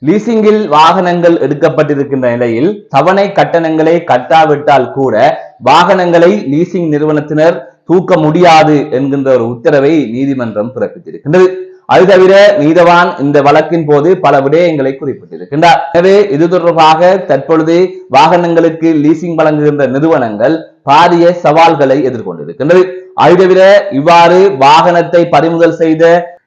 லீசிங்கில் வாகனங்கள் எடுக்கப்பட்டிருக்கின்ற நிலையில் தவணை கட்டணங்களை கட்டாவிட்டால் கூட வாகனங்களை லீசிங் நிறுவனத்தினர் தூக்க முடியாது என்கின்ற ஒரு உத்தரவை நீதிமன்றம் பிறப்பித்திருக்கின்றது. அது தவிர நீதவான் இந்த வழக்கின் போது பல விடயங்களை குறிப்பிட்டிருக்கின்றார். எனவே இது தொடர்பாக தற்பொழுது வாகனங்களுக்கு லீசிங் வழங்குகின்ற நிறுவனங்கள் பாரிய சவால்களை எதிர்கொண்டிருக்கின்றது. அது தவிர இவ்வாறு வாகனத்தை பறிமுதல் செய்த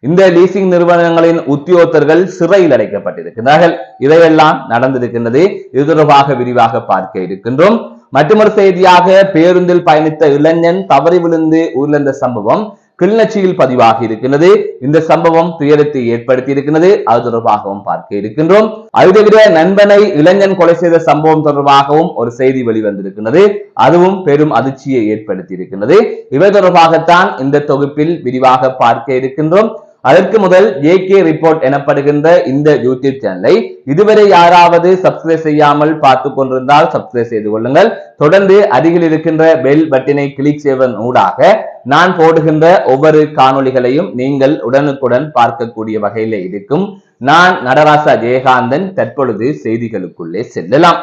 இந்த லீசிங் நிறுவனங்களின் உத்தியோகத்தர்கள் சிறையில் அடைக்கப்பட்டிருக்கிறார்கள். இதையெல்லாம் நடந்திருக்கின்றது. இது தொடர்பாக விரிவாக பார்க்க இருக்கின்றோம். மற்றொரு செய்தியாக, பேருந்தில் பயணித்த இளைஞன் தவறி விழுந்து உயிரிழந்த சம்பவம் கிளிநொச்சியில் பதிவாகி இருக்கின்றது. இந்த சம்பவம் துயரத்தை ஏற்படுத்தி இருக்கின்றது. அது தொடர்பாகவும் பார்க்க இருக்கின்றோம். அது தவிர நண்பனை இளைஞன் கொலை செய்த சம்பவம் தொடர்பாகவும் ஒரு செய்தி வெளிவந்திருக்கின்றது. அதுவும் பெரும் அதிர்ச்சியை ஏற்படுத்தி இருக்கின்றது. இவை தொடர்பாகத்தான் இந்த தொகுப்பில் விரிவாக பார்க்க இருக்கின்றோம். அதற்கு முதல் JK ரிப்போர்ட் எனப்படுகின்ற இந்த யூடியூப் சேனலை இதுவரை யாராவது சப்ஸ்கிரைப் செய்யாமல் பார்த்து கொண்டிருந்தால் சப்ஸ்கிரைப் செய்து கொள்ளுங்கள். தொடர்ந்து அருகில் இருக்கின்ற பெல் பட்டனை கிளிக் செய்வதன் ஊடாக நான் போடுகின்ற ஒவ்வொரு காணொளிகளையும் நீங்கள் உடனுக்குடன் பார்க்கக்கூடிய வகையில இருக்கும். நான் நடராசா ஜெயகாந்தன். தற்பொழுது செய்திகளுக்குள்ளே செல்லலாம்.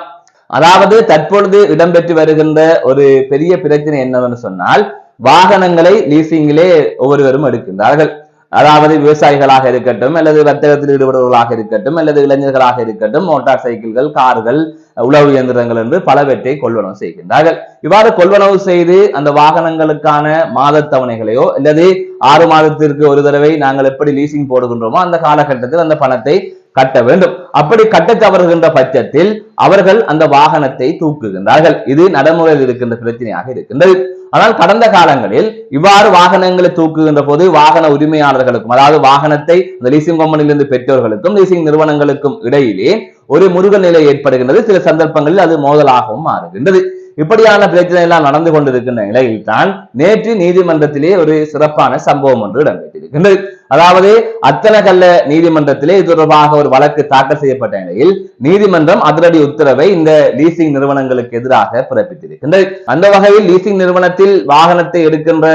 அதாவது தற்பொழுது இடம்பெற்று வருகின்ற ஒரு பெரிய பிரச்சனை என்னவென்று சொன்னால், வாகனங்களை லீசிங்கிலே ஒவ்வொருவரும் எடுக்கின்றார்கள். அதாவது விவசாயிகளாக இருக்கட்டும், அல்லது வர்த்தகத்தில் ஈடுபடுவர்களாக இருக்கட்டும், அல்லது இளைஞர்களாக இருக்கட்டும், மோட்டார் சைக்கிள்கள், கார்கள், உழவு இயந்திரங்கள் என்று பலவற்றை கொள்வனவு செய்கின்றார்கள். இவ்வாறு கொள்வனவு செய்து அந்த வாகனங்களுக்கான மாத தவணைகளையோ அல்லது 6 மாதத்திற்கு ஒரு தடவை நாங்கள் எப்படி லீசிங் போடுகின்றோமோ அந்த காலகட்டத்தில் அந்த பணத்தை கட்ட வேண்டும். அப்படி கட்ட தவறுகின்ற பட்சத்தில் அவர்கள் அந்த வாகனத்தை தூக்குகின்றார்கள். இது நடைமுறையில் இருக்கின்ற பிரச்சனையாக இருக்கின்றது. ஆனால் கடந்த காலங்களில் இவ்வாறு வாகனங்களை தூக்குகின்ற போது வாகன உரிமையாளர்களுக்கும், அதாவது வாகனத்தை அந்த லீசிங் கம்பெனியிலிருந்து பெற்றோர்களுக்கும் லீசிங் நிறுவனங்களுக்கும் இடையிலே ஒரு முருகல் நிலை ஏற்படுகின்றது. சில சந்தர்ப்பங்களில் அது மோதலாகவும் மாறுகின்றது. இப்படியான பிரச்சனை எல்லாம் நடந்து கொண்டிருக்கின்ற நிலையில் தான் நேற்று நீதிமன்றத்திலே ஒரு சிறப்பான சம்பவம் ஒன்று இடம்பெற்றிருக்கின்றது. அதாவது அத்தனகல்ல நீதிமன்றத்திலே இது தொடர்பாக ஒரு வழக்கு தாக்கல் செய்யப்பட்ட நிலையில் நீதிமன்றம் அதிரடி உத்தரவை இந்த லீசிங் நிறுவனங்களுக்கு எதிராக பிறப்பித்திருக்கின்றது. அந்த வகையில் லீசிங் நிறுவனத்தில் வாகனத்தை எடுக்கின்ற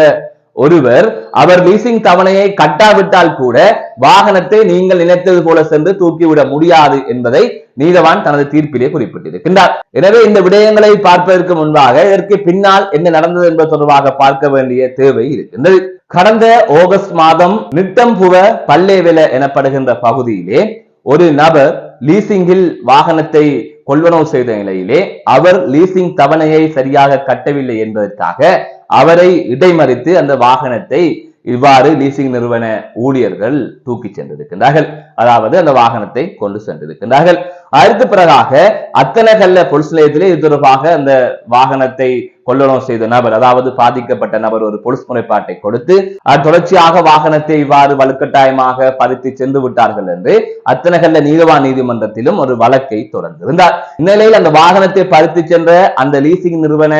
ஒருவர் அவர் லீசிங் தவணையை கட்டாவிட்டால் கூட வாகனத்தை நீங்கள் நினைத்தது போல சென்று தூக்கிவிட முடியாது என்பதை நீதவான் தனது தீர்ப்பிலே குறிப்பிட்டிருக்கின்றார். எனவே இந்த விடயங்களை பார்ப்பதற்கு முன்பாக இதற்கு பின்னால் என்ன நடந்தது என்பது தொடர்பாக பார்க்க வேண்டிய தேவை இருக்கின்றது. கடந்த ஆகஸ்ட் மாதம் நிட்டம்புவ பல்லேவெல எனப்படுகின்ற பகுதியிலே ஒரு நபர் லீசிங்கில் வாகனத்தை கொள்வனவு செய்த நிலையிலே அவர் லீசிங் தவணையை சரியாக கட்டவில்லை என்பதற்காக அவரை இடைமறித்து அந்த வாகனத்தை இவ்வாறு லீசிங் நிறுவன ஊழியர்கள் தூக்கி சென்றிருக்கின்றார்கள். அதாவது அந்த வாகனத்தை கொண்டு சென்றிருக்கின்றார்கள். அதற்கு பிறகாக அத்தனகல்ல போலீஸ் நிலையத்திலே இது தொடர்பாக அந்த வாகனத்தை கொள்வனவு செய்த நபர், அதாவது பாதிக்கப்பட்ட நபர், ஒரு போலீஸ் முறைப்பாட்டை கொடுத்து தொடர்ச்சியாக வாகனத்தை இவ்வாறு வலுக்கட்டாயமாக பறித்து சென்று விட்டார்கள் என்று அத்தனகல்ல நீதவான் நீதிமன்றத்திலும் ஒரு வழக்கை தொடர்ந்திருந்தார். இந்நிலையில் அந்த வாகனத்தை பறித்து சென்ற அந்த லீசிங் நிறுவன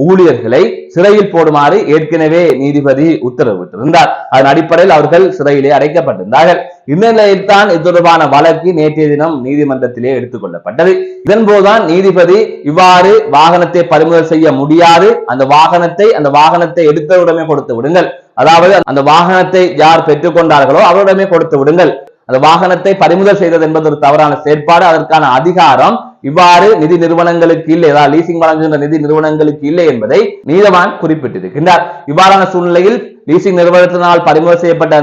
ஊழியர்களை சிறையில் போடுமாறு ஏற்கனவே நீதிபதி உத்தரவிட்டிருந்தார். அதன் அடிப்படையில் அவர்கள் சிறையிலே அடைக்கப்பட்டிருந்தார்கள். இந்த நிலையில் தான் இது தொடர்பான வழக்கு நேற்றைய தினம் நீதிமன்றத்திலே எடுத்துக் கொள்ளப்பட்டது. இதன் போதுதான் நீதிபதி இவ்வாறு வாகனத்தை பறிமுதல் செய்ய முடியாது, அந்த வாகனத்தை எடுத்தவரிடமே கொடுத்து விடுங்கள், அதாவது அந்த வாகனத்தை யார் பெற்றுக் கொண்டார்களோ அவரிடமே கொடுத்து விடுங்கள், அந்த வாகனத்தை பறிமுதல் செய்தது என்பது ஒரு தவறான செயற்பாடு, அதற்கான அதிகாரம் இவ்வாறு நிதி நிறுவனங்களுக்கு இல்லை, அதாவது லீசிங் வழங்குகின்ற நிதி நிறுவனங்களுக்கு இல்லை என்பதை நீதவான் குறிப்பிட்டிருக்கின்றார். இவ்வாறான சூழ்நிலையில் லீசிங் நிறுவனத்தினால் பறிமுதல் செய்யப்பட்ட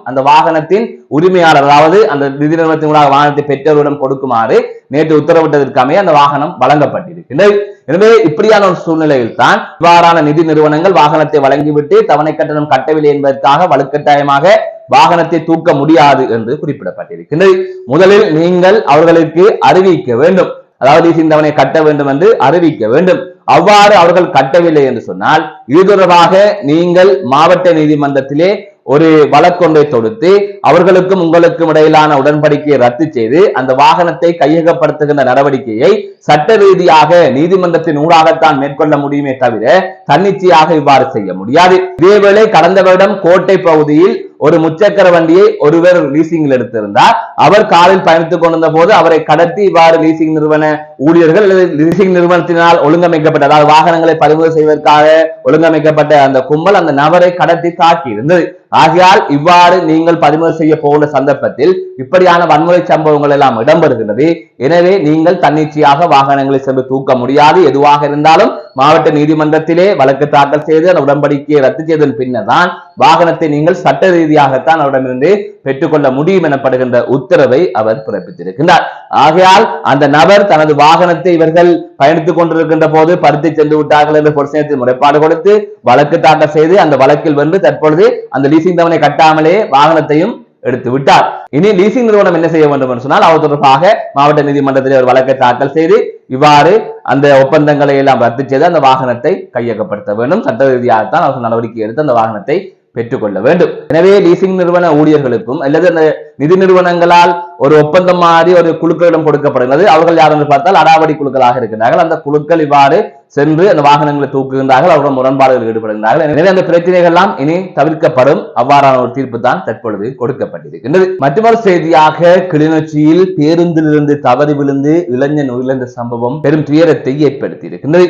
அந்த வாகனத்தின் உரிமையாளர், அதாவது அந்த நிதி நிறுவனத்தின் வாகனத்தை பெற்றோரிடம் கொடுக்குமாறு நேற்று உத்தரவிட்டதற்கு அமைய அந்த வாகனம் வழங்கப்பட்டிருக்கின்றது. எனவே இப்படியான ஒரு சூழ்நிலையில் தான் இவ்வாறான நிதி நிறுவனங்கள் வாகனத்தை வழங்கிவிட்டு தவணை கட்டணம் கட்டவில்லை என்பதற்காக வலுக்கட்டாயமாக வாகனத்தை தூக்க முடியாது என்று குறிப்பிடப்பட்டிருக்கின்றது. முதலில் நீங்கள் அவர்களுக்கு அறிவிக்க வேண்டும், அதாவது லீசிங் தவணை கட்ட வேண்டும் என்று அறிவிக்க வேண்டும். அவ்வாறு அவர்கள் கட்டவில்லை என்று சொன்னால் இது தொடர்பாக நீங்கள் மாவட்ட நீதிமன்றத்திலே ஒரு வழக்கொன்றை தொடுத்து அவர்களுக்கும் உங்களுக்கும் இடையிலான உடன்படிக்கையை ரத்து செய்து அந்த வாகனத்தை கையகப்படுத்துகின்ற நடவடிக்கையை சட்ட ரீதியாக நீதிமன்றத்தின் ஊடாகத்தான் மேற்கொள்ள முடியுமே தவிர தன்னிச்சையாக இவ்வாறு செய்ய முடியாது. இதேவேளை கடந்த வருடம் கோட்டை பகுதியில் ஒரு முச்சக்கர வண்டியை ஒருவர் லீசிங்கில் எடுத்திருந்தார். அவர் காரில் பயணித்துக் கொண்டிருந்த போது அவரை கடத்தி இவ்வாறு லீசிங் நிறுவன ஊழியர்கள் லீசிங் நிறுவனத்தினால் ஒழுங்கமைக்கப்பட்ட, அதாவது வாகனங்களை பறிமுதல் செய்வதற்காக ஒழுங்கமைக்கப்பட்ட அந்த கும்பல் அந்த நபரை கடத்தி தாக்கி இருந்தது. ஆகையால் இவ்வாறு நீங்கள் பறிமுதல் செய்ய போகின்ற சந்தர்ப்பத்தில் இப்படியான வன்முறை சம்பவங்கள் எல்லாம் இடம்பெறுகிறது. எனவே நீங்கள் தன்னிச்சையாக வாகனங்களை சென்று தூக்க முடியாது. எதுவாக இருந்தாலும் மாவட்ட நீதிமன்றத்திலே வழக்கு தாக்கல் செய்து அந்த உடன்படிக்கையை ரத்து செய்ததன் பின்னர் தான் வாகனத்தை நீங்கள் சட்ட ரீதியாகத்தான் அவரிடமிருந்து பெற்றுக்கொள்ள முடியும் எனப்படுகின்ற உத்தரவை அவர் பிறப்பித்திருக்கின்றார். ஆகையால் அந்த நபர் தனது வாகனத்தை இவர்கள் பயணித்துக் கொண்டிருக்கின்ற போது பறித்து சென்று விட்டார்கள் என்று பொலிஸ் நிலையத்தில் முறைப்பாடு கொடுத்து வழக்கு தாக்கல் செய்து அந்த வழக்கில் வென்று தற்பொழுது அந்த லீசிங் தவணை கட்டாமலே வாகனத்தையும் எடுத்து விட்டார். இனி லீசிங் நிறுவனம் என்ன செய்ய வேண்டும் என்று சொன்னால் அவர் தொடர்பாக மாவட்ட நீதிமன்றத்தில் ஒரு வழக்கை தாக்கல் செய்து இவ்வாறு அந்த ஒப்பந்தங்களை எல்லாம் ரத்து செய்து அந்த வாகனத்தை கையகப்படுத்த வேண்டும். சட்ட ரீதியாகத்தான் அவர்கள் நடவடிக்கை எடுத்து அந்த வாகனத்தை பெற்றுக்கொள்ள வேண்டும். எனவே லீசிங் நிறுவன ஊழியர்களுக்கும் அல்லது அந்த நிதி நிறுவனங்களால் ஒரு ஒப்பந்தம் மாதிரி ஒரு குழுக்களிடம் கொடுக்கப்படுகிறது. அவர்கள் யார் என்று பார்த்தால் அடாவடி குழுக்களாக இருக்கிறார்கள். அந்த குழுக்கள் இவ்வாறு சென்று அந்த வாகனங்களை தூக்குகின்றார்கள், அவர்கள் முரண்பாடுகள் ஈடுபடுகின்றார்கள். எனவே அந்த பிரச்சனைகள் எல்லாம் இனி தவிர்க்கப்படும். அவ்வாறான ஒரு தீர்ப்பு தான் தற்பொழுது கொடுக்கப்பட்டிருக்கின்றது. மற்றொரு செய்தியாக கிளிநொச்சியில் பேருந்திலிருந்து தவறி விழுந்து இளைஞன் உயிரிழந்த சம்பவம் பெரும் துயரத்தை ஏற்படுத்தி இருக்கின்றது.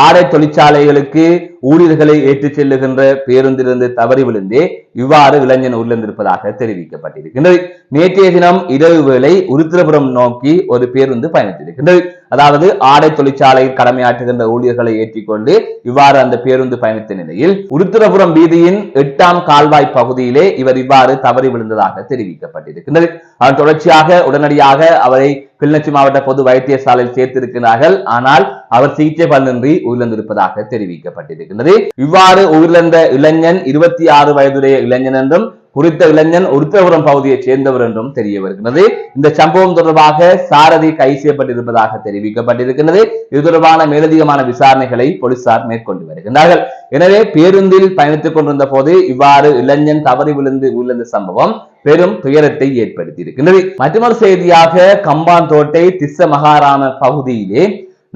ஆடை தொழிற்சாலைகளுக்கு ஊழியர்களை ஏற்றிச் செல்லுகின்ற பேருந்திலிருந்து தவறி விழுந்தே இவ்வாறு இளைஞன் உயிரிழந்திருப்பதாக தெரிவிக்கப்பட்டிருக்கின்றது. நேற்றைய தினம் இரவு வேளை உருத்திரபுரம் நோக்கி ஒரு பேருந்து பயணித்திருக்கின்றது. அதாவது ஆடை தொழிற்சாலையில் கடமையாற்றுகின்ற ஊழியர்களை ஏற்றிக்கொண்டு இவ்வாறு அந்த பேருந்து பயணித்த நிலையில் உருத்திரபுரம் வீதியின் 8ஆம் கால்வாய் பகுதியிலே இவர் இவ்வாறு தவறி விழுந்ததாக தெரிவிக்கப்பட்டிருக்கின்றது. அதன் தொடர்ச்சியாக உடனடியாக அவரை கிளிநொச்சி மாவட்ட பொது வைத்தியசாலையில் சேர்த்திருக்கிறார்கள். ஆனால் அவர் சிகிச்சை பலனின்றி உயிரிழந்திருப்பதாக தெரிவிக்கப்பட்டிருக்கின்றது. இவ்வாறு உயிரிழந்த இளைஞன் 26 வயதுடைய இளைஞன் என்றும் குறித்த இளைஞன் உருத்திரபுரம் பகுதியைச் சேர்ந்தவர் என்றும் தெரிய வருகிறது. இந்த சம்பவம் தொடர்பாக சாரதி கைது செய்யப்பட்டிருப்பதாக தெரிவிக்கப்பட்டிருக்கிறது. இது தொடர்பான மேலதிகமான விசாரணைகளை போலீசார் மேற்கொண்டு வருகின்றார்கள். எனவே பேருந்தில் பயணித்துக் கொண்டிருந்த போது இவ்வாறு இளைஞன் தவறி விழுந்து உயிரிழந்த சம்பவம் பெரும் துயரத்தை ஏற்படுத்தி இருக்கின்றது. மற்றொரு செய்தியாக கம்பாந்தோட்டை திஸ்ஸ மகாராம பகுதியிலே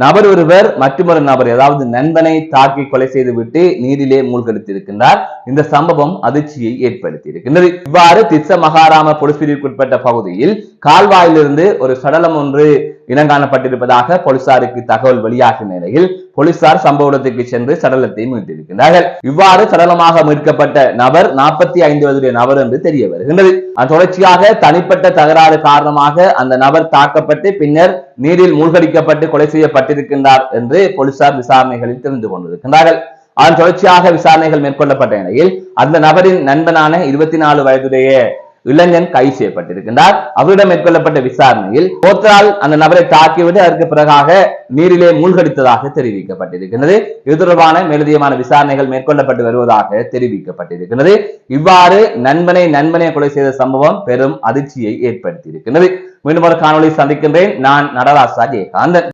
நபர் ஒருவர் மற்றொரு நபர் அதாவது நண்பனை தாக்கி கொலை செய்து விட்டு நீரிலே மூழ்கடித்திருக்கின்றார். இந்த சம்பவம் அதிர்ச்சியை ஏற்படுத்தி இருக்கின்றது. இவ்வாறு திஸ்ஸ மகாராம போலீஸ் பிரிவுக்குட்பட்ட பகுதியில் கால்வாயிலிருந்து ஒரு சடலம் ஒன்று இனங்காணப்பட்டிருப்பதாக போலீசாருக்கு தகவல் வெளியாகிய நிலையில் போலீசார் சம்பவ இடத்துக்கு சென்று சடலத்தை மீட்டிருக்கிறார்கள். இவ்வாறு சடலமாக மீட்கப்பட்ட நபர் 45 வயதுடைய நபர் என்று தெரிய வருகின்றது. தொடர்ச்சியாக தனிப்பட்ட தகராறு காரணமாக அந்த நபர் தாக்கப்பட்டு பின்னர் நீரில் மூழ்கடிக்கப்பட்டு கொலை செய்யப்பட்டிருக்கின்றார் என்று போலீசார் விசாரணைகளில் தெரிந்து கொண்டிருக்கின்றார்கள். அதன் தொடர்ச்சியாக விசாரணைகள் மேற்கொள்ளப்பட்ட நிலையில் அந்த நபரின் நண்பனான 24 வயதுடைய இளைஞன் கைது செய்யப்பட்டிருக்கின்றார். அவரிடம் மேற்கொள்ளப்பட்ட விசாரணையில் போத்தரால் அந்த நபரை தாக்கிவிட்டு அதற்கு பிறகாக நீரிலே மூழ்கடித்ததாக தெரிவிக்கப்பட்டிருக்கிறது. இது தொடர்பான மேலதிகமான விசாரணைகள் மேற்கொள்ளப்பட்டு வருவதாக தெரிவிக்கப்பட்டிருக்கிறது. இவ்வாறு நண்பனை கொலை செய்த சம்பவம் பெரும் அதிர்ச்சியை ஏற்படுத்தி இருக்கிறது. மீண்டும் ஒரு காணொலி சந்திக்கின்றேன். நான் நடராசா ஜெயகாந்தன்.